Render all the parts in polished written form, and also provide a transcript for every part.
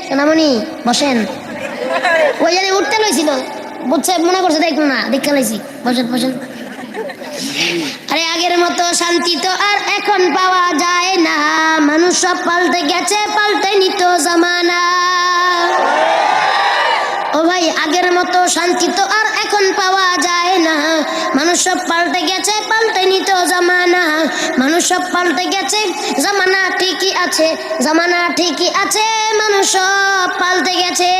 সোনামণি বসেন। ওই জানি উঠতে লইছিল, বুঝছে, মনে করছে দেখবো না, দেখতে লাইছি। বসেন বসেন। আরে আগের মতো শান্তি তো আর এখন পাওয়া যায় না, মানুষ সব পাল্টে গেছে, পাল্টে নিত জামানা। ও ভাই, আগের মতো শান্তি তো আর এখন পাওয়া যায় না, মানুষ সব পাল্টে গেছে, পাল্টে নিত জামানা। মানুষ সব পাল্টে গেছে, জামানা ঠিকই আছে, জামানা ঠিকই আছে, মানুষ সব পাল্টে গেছে।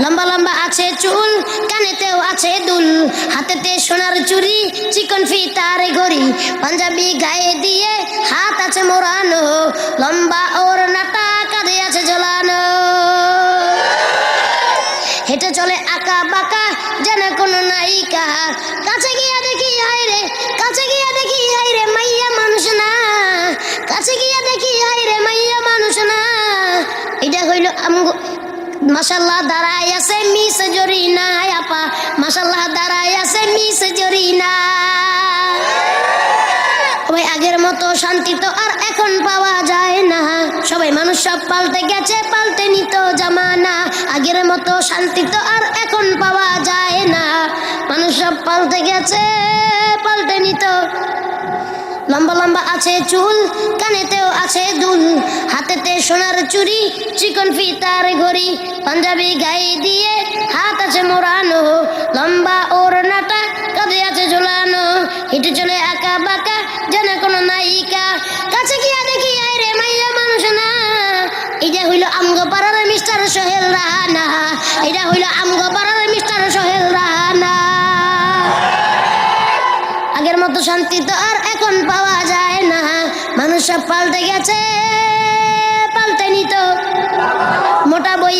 লম্বা লম্বা আছে চুল, কানেতেও আছে দুল, হাতেতে সোনার চুড়ি, চিকন ফিতার ঘড়ি, পাঞ্জাবি গায়ে দিয়ে হাত আছে মোড়ানো, লম্বা ওড়নাটা কাঁধে আছে ঝোলানো। হেঁটে চলে আঁকা বাঁকা যেন কোনো নায়িকা, কাছে গিয়া দেখি হায় রে, কাছে গিয়া দেখি হায় রে, মাইয়া মানুষ না, কাছে গিয়া দেখি হায় রে, মাইয়া মানুষ না। এটা হইল মাশাল্লাহ দাঁড়াই আছে মিস জরিনা আপা, মাশাল্লাহ দাঁড়াই আছে মিস জরিনা। ওই আগের মতো শান্তি তো আর এখন পাওয়া যায় না, সবাই মানুষ সব পাল্টে গেছে, পাল্টে নিত জামানা। আগের মতো শান্তি তো আর এখন পাওয়া যায় না, মানুষ সব পাল্টে গেছে, পাল্টে নিত। লম্বা লম্বা আছে চুল, কানেতেও আছে দুল, হাতেতে সোনার চুড়ি, চিকন ফিতার ঘড়ি, পাঞ্জাবি গায়ে দিয়ে হাত আছে মোড়ানো, লম্বা ওড়নাটা কাঁধে আছে ঝোলানো। হেঁটে চলে আঁকা বাঁকা যেন কোনো নায়িকা, কাছে গিয়া দেখি আয় রে, মাইয়া মানুষ না। এটা হইল আমগো পাড়ার মিস্টার সোহেল রানা, এটা হইল আমগো পাড়ার মিস্টার সোহেল রানা। আগের মতো শান্তি তো আর এখন পাওয়া যায় না, মানুষ সব পাল্টে গেছে, পাল্টে নিত। মোটা বই